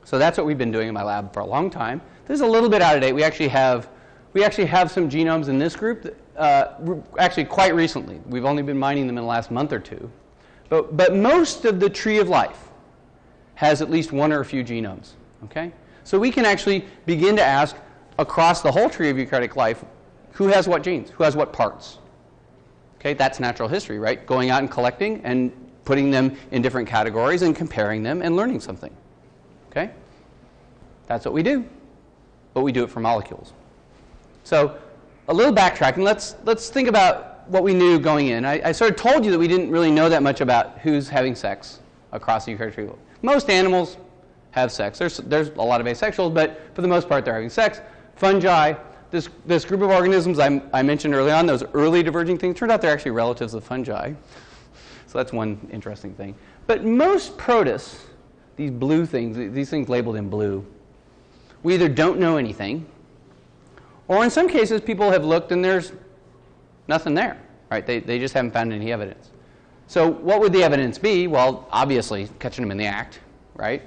So that's what we've been doing in my lab for a long time. This is a little bit out of date. We actually have some genomes in this group that, actually quite recently. We've only been mining them in the last month or two. But most of the tree of life has at least one or a few genomes. Okay? So we can actually begin to ask across the whole tree of eukaryotic life, who has what genes? Who has what parts? Okay, that's natural history, right? Going out and collecting and putting them in different categories and comparing them and learning something. Okay? That's what we do. But we do it for molecules. So a little backtracking. Let's think about what we knew going in. I sort of told you that we didn't really know that much about who's having sex across the eukaryotic tree. Most animals have sex. There's a lot of asexuals, but for the most part they're having sex. Fungi, this group of organisms I mentioned early on, those early diverging things, turned out they're actually relatives of fungi. So that's one interesting thing. But most protists, these blue things, these things labeled in blue, we either don't know anything, or in some cases people have looked and there's nothing there. Right? They just haven't found any evidence. So what would the evidence be? Well, obviously catching them in the act, right?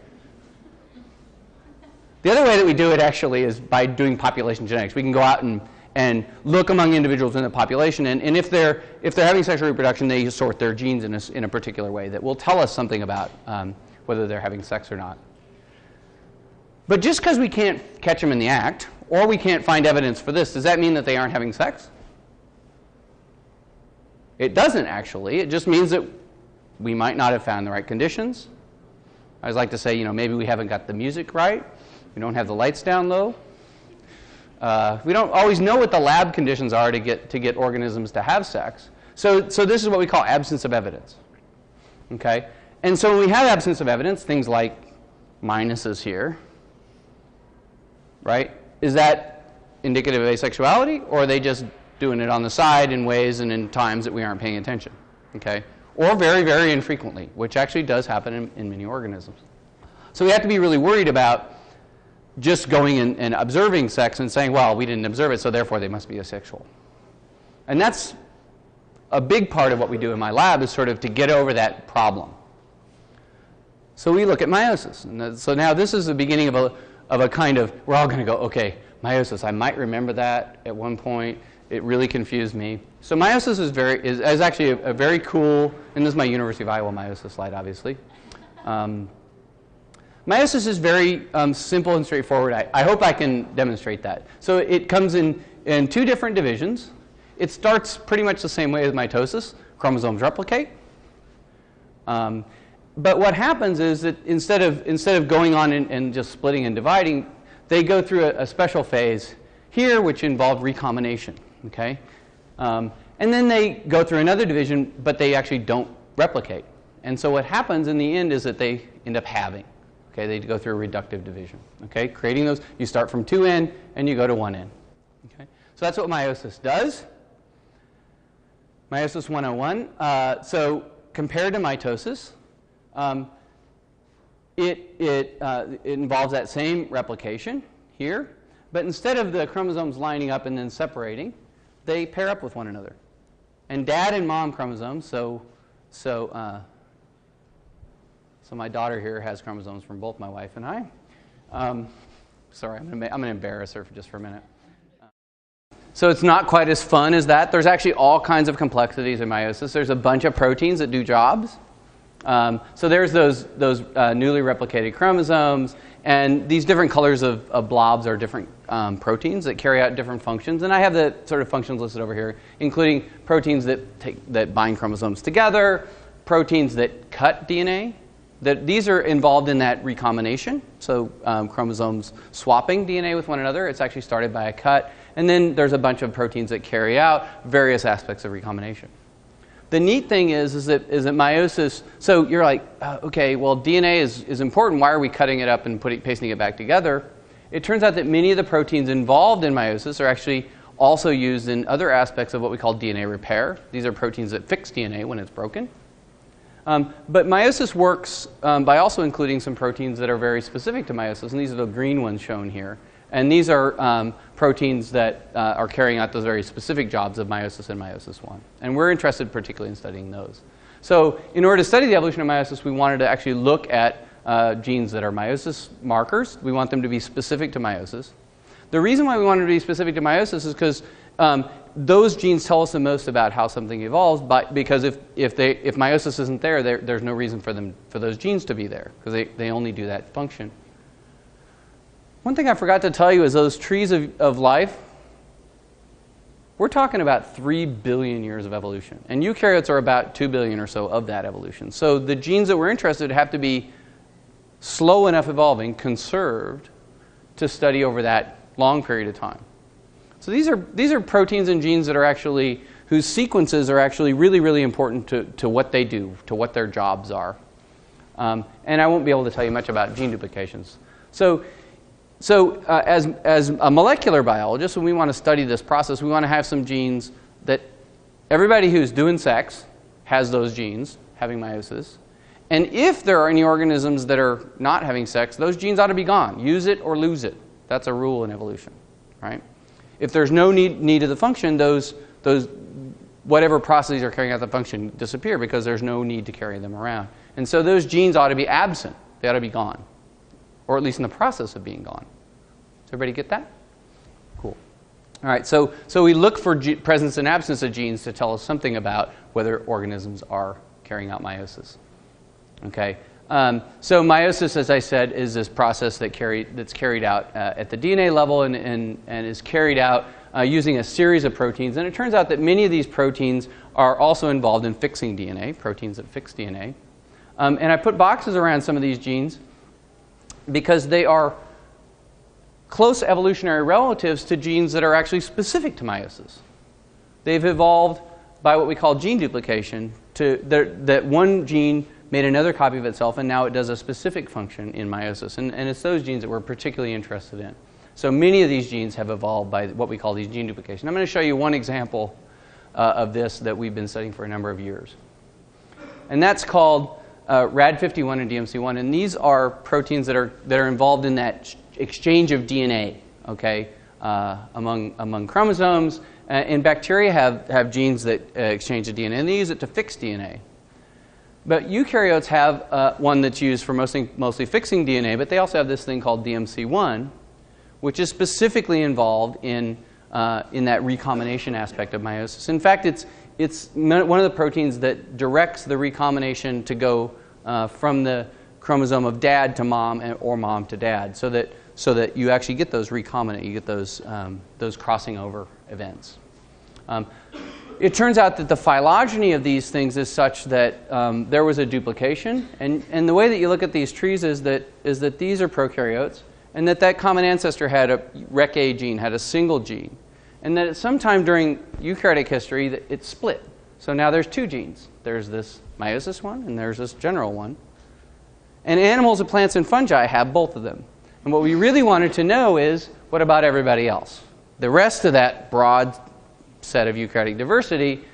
The other way that we do it actually is by doing population genetics. We can go out and look among individuals in the population, and if they're having sexual reproduction, they sort their genes in a particular way that will tell us something about whether they're having sex or not. But just because we can't catch them in the act, or we can't find evidence for this, does that mean that they aren't having sex? It doesn't actually. It just means that we might not have found the right conditions. I always like to say, maybe we haven't got the music right. We don't have the lights down low. We don't always know what the lab conditions are to get organisms to have sex. So this is what we call absence of evidence. Okay? And so when we have absence of evidence, things like minuses here, right? Is that indicative of asexuality, or are they just doing it on the side in ways and in times that we aren't paying attention? Okay? Or very, very infrequently, which actually does happen in many organisms. So we have to be really worried about just going and observing sex and saying, well, we didn't observe it, so therefore they must be asexual. And that's a big part of what we do in my lab, is sort of to get over that problem. So we look at meiosis. And so now this is the beginning of a kind of, we're all going to go, okay, meiosis, I might remember that at one point. It really confused me. So meiosis is actually a very cool, and this is my University of Iowa meiosis slide, obviously. Meiosis is very simple and straightforward. I hope I can demonstrate that. So it comes in two different divisions. It starts pretty much the same way as mitosis. Chromosomes replicate. But what happens is that instead of going on and just splitting and dividing, they go through a special phase here, which involved recombination. Okay? And then they go through another division, but they actually don't replicate. And so what happens in the end is that they end up halving. Okay, they go through a reductive division. Okay, creating those, you start from 2N and you go to 1N. Okay, so that's what meiosis does. Meiosis 101. So compared to mitosis, it involves that same replication here, but instead of the chromosomes lining up and then separating, they pair up with one another. And dad and mom chromosomes, so my daughter here has chromosomes from both my wife and I. Sorry, I'm going to embarrass her just for a minute. So it's not quite as fun as that. There's actually all kinds of complexities in meiosis. There's a bunch of proteins that do jobs. So there's those newly replicated chromosomes, and these different colors of blobs are different proteins that carry out different functions. And I have the sort of functions listed over here, including proteins that bind chromosomes together, proteins that cut DNA. These are involved in that recombination, so chromosomes swapping DNA with one another. It's actually started by a cut. And then there's a bunch of proteins that carry out various aspects of recombination. The neat thing is that meiosis, so you're like, okay, well, DNA is important. Why are we cutting it up and pasting it back together? It turns out that many of the proteins involved in meiosis are actually also used in other aspects of what we call DNA repair. These are proteins that fix DNA when it's broken. But meiosis works by also including some proteins that are very specific to meiosis, and these are the green ones shown here. And these are proteins that are carrying out those very specific jobs of meiosis and meiosis 1. And we're interested particularly in studying those. So in order to study the evolution of meiosis, we wanted to actually look at genes that are meiosis markers. We want them to be specific to meiosis. The reason why we want them to be specific to meiosis is because those genes tell us the most about how something evolves, because if meiosis isn't there, there's no reason for those genes to be there, because they only do that function. One thing I forgot to tell you is those trees of life, we're talking about 3 billion years of evolution. And eukaryotes are about 2 billion or so of that evolution. So the genes that we're interested in have to be slow enough evolving, conserved, to study over that long period of time. So these are proteins and genes that are actually, whose sequences are actually really, really important to what they do, to what their jobs are. And I won't be able to tell you much about gene duplications. So as a molecular biologist, when we want to study this process, we want to have some genes that everybody who's doing sex has those genes, having meiosis. And if there are any organisms that are not having sex, those genes ought to be gone. Use it or lose it. That's a rule in evolution, right? If there's no need of the function, those whatever processes are carrying out the function disappear because there's no need to carry them around. And so those genes ought to be absent. They ought to be gone, or at least in the process of being gone. Does everybody get that? Cool. All right, so we look for presence and absence of genes to tell us something about whether organisms are carrying out meiosis. Okay. So meiosis, as I said, is this process that's carried out at the DNA level and is carried out using a series of proteins. And it turns out that many of these proteins are also involved in fixing DNA, proteins that fix DNA. And I put boxes around some of these genes because they are close evolutionary relatives to genes that are actually specific to meiosis. They've evolved by what we call gene duplication, that one gene made another copy of itself, and now it does a specific function in meiosis. And it's those genes that we're particularly interested in. So many of these genes have evolved by what we call these gene duplication. I'm going to show you one example of this that we've been studying for a number of years. And that's called RAD51 and DMC1. And these are proteins that are involved in that exchange of DNA, okay, among chromosomes. And bacteria have genes that exchange the DNA, and they use it to fix DNA. But eukaryotes have one that's used for mostly fixing DNA, but they also have this thing called DMC1, which is specifically involved in that recombination aspect of meiosis. In fact, it's one of the proteins that directs the recombination to go from the chromosome of dad to mom or mom to dad, so that you actually get those recombinant, you get those crossing over events. It turns out that the phylogeny of these things is such that there was a duplication, and the way that you look at these trees is that these are prokaryotes, and that common ancestor had a REC-A gene, had a single gene, and that at some time during eukaryotic history it split. So now there's two genes. There's this meiosis one, and there's this general one. And animals and plants and fungi have both of them. And what we really wanted to know is, what about everybody else? The rest of that broad set of eukaryotic diversity,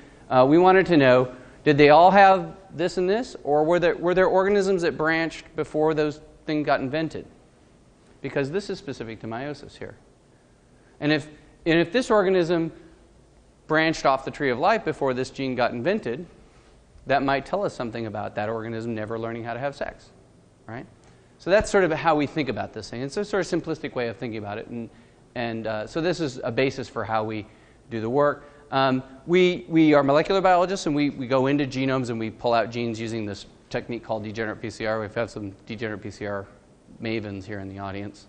we wanted to know, did they all have this and this, or were there organisms that branched before those things got invented? Because this is specific to meiosis here. And if this organism branched off the tree of life before this gene got invented, that might tell us something about that organism never learning how to have sex, right? So that's sort of how we think about this thing. It's a sort of simplistic way of thinking about it, and so this is a basis for how we do the work. We are molecular biologists, and we go into genomes and we pull out genes using this technique called degenerate PCR. We've had some degenerate PCR mavens here in the audience,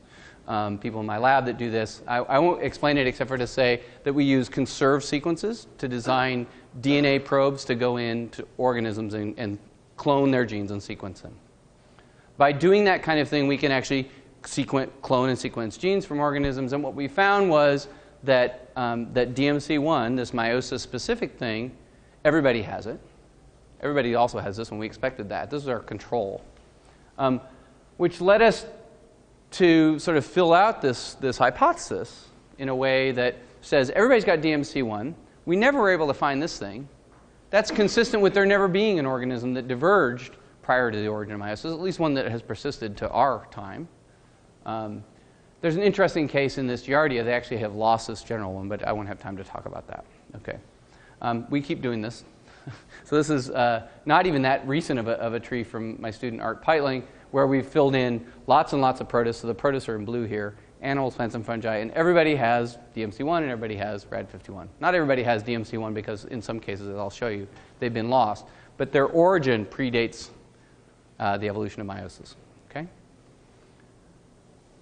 people in my lab that do this. I won't explain it except for to say that we use conserved sequences to design DNA probes to go into organisms and clone their genes and sequence them. By doing that kind of thing, we can actually clone and sequence genes from organisms, and what we found was that DMC1, this meiosis-specific thing, everybody has it. Everybody also has this one. We expected that. This is our control, which led us to sort of fill out this hypothesis in a way that says everybody's got DMC1. We never were able to find this thing. That's consistent with there never being an organism that diverged prior to the origin of meiosis, at least one that has persisted to our time. There's an interesting case in this Giardia. They actually have lost this general one, but I won't have time to talk about that. Okay. We keep doing this. So this is not even that recent of a tree from my student Art Peitling. where we've filled in lots and lots of protists. So the protists are in blue here, animals, plants, and fungi. And everybody has DMC1 and everybody has RAD51. Not everybody has DMC1 because in some cases, as I'll show you, they've been lost. But their origin predates the evolution of meiosis. Okay?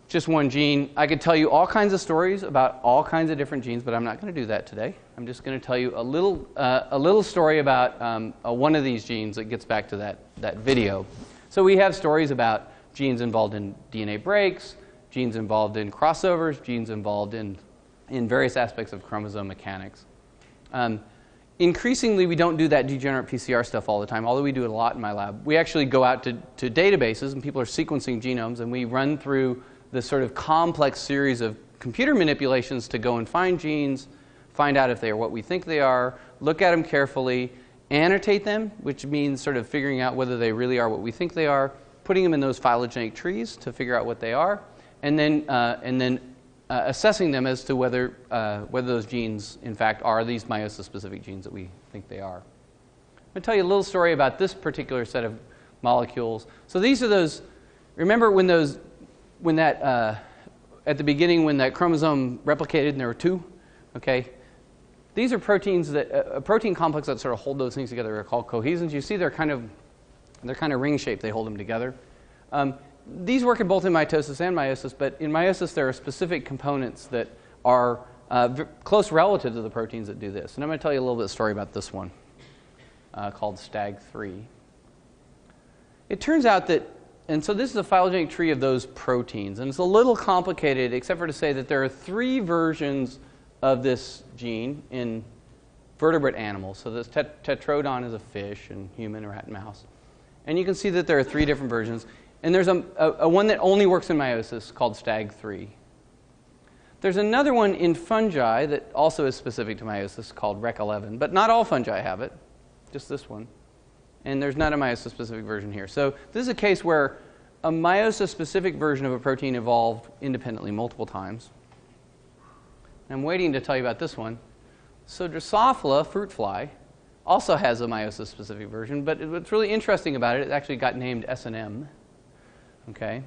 Just one gene. I could tell you all kinds of stories about all kinds of different genes, but I'm not going to do that today. I'm just going to tell you a little story about one of these genes that gets back to that video. So we have stories about genes involved in DNA breaks, genes involved in crossovers, genes involved in various aspects of chromosome mechanics. Increasingly, we don't do that degenerate PCR stuff all the time, although we do it a lot in my lab. We actually go out to databases, and people are sequencing genomes, and we run through this sort of complex series of computer manipulations to go and find genes, find out if they are what we think they are, look at them carefully, annotate them, which means sort of figuring out whether they really are what we think they are, putting them in those phylogenetic trees to figure out what they are, and then assessing them as to whether those genes, in fact, are these meiosis-specific genes that we think they are. I'm going to tell you a little story about this particular set of molecules. So these are those. Remember at the beginning when that chromosome replicated and there were two? Okay. These are proteins that a protein complex that sort of hold those things together are called cohesins. You see they're kind of ring shaped. They hold them together. These work in both in mitosis and meiosis, but in meiosis there are specific components that are close relatives of the proteins that do this. And I'm going to tell you a little bit of story about this one called STAG3. It turns out that, and so this is a phylogenetic tree of those proteins, and it's a little complicated except for to say that there are 3 versions of this gene in vertebrate animals. So this tetrodon is a fish, and human, rat, and mouse. And you can see that there are 3 different versions. And there's a one that only works in meiosis called STAG3. There's another one in fungi that also is specific to meiosis called REC11, but not all fungi have it, just this one. And there's not a meiosis-specific version here. So this is a case where a meiosis-specific version of a protein evolved independently multiple times. I'm waiting to tell you about this one. So Drosophila, fruit fly, also has a meiosis-specific version, but what's really interesting about it, it actually got named S&M. Okay?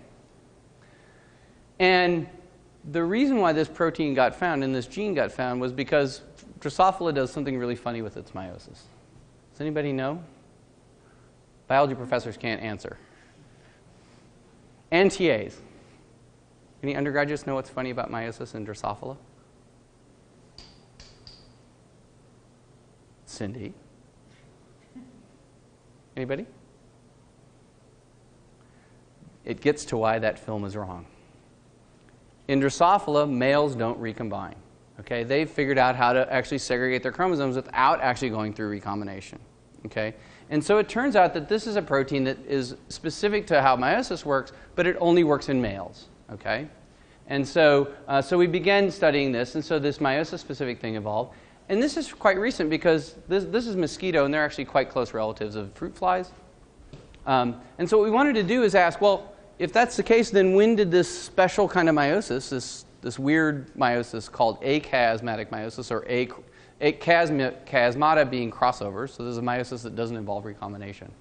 And the reason why this protein got found and this gene got found was because Drosophila does something really funny with its meiosis. Does anybody know? Biology professors can't answer. And TAs. Any undergraduates know what's funny about meiosis and Drosophila? Cindy? Anybody? It gets to why that film is wrong. In Drosophila, males don't recombine. Okay? They've figured out how to actually segregate their chromosomes without actually going through recombination. Okay? And so it turns out that this is a protein that is specific to how meiosis works, but it only works in males. Okay? And so, we began studying this, and so this meiosis-specific thing evolved. And this is quite recent because this is mosquito, and they're actually quite close relatives of fruit flies. And so what we wanted to do is ask, well, if that's the case, then when did this special kind of meiosis, this weird meiosis called achasmatic meiosis, or chiasmata being crossovers, so there's a meiosis that doesn't involve recombination.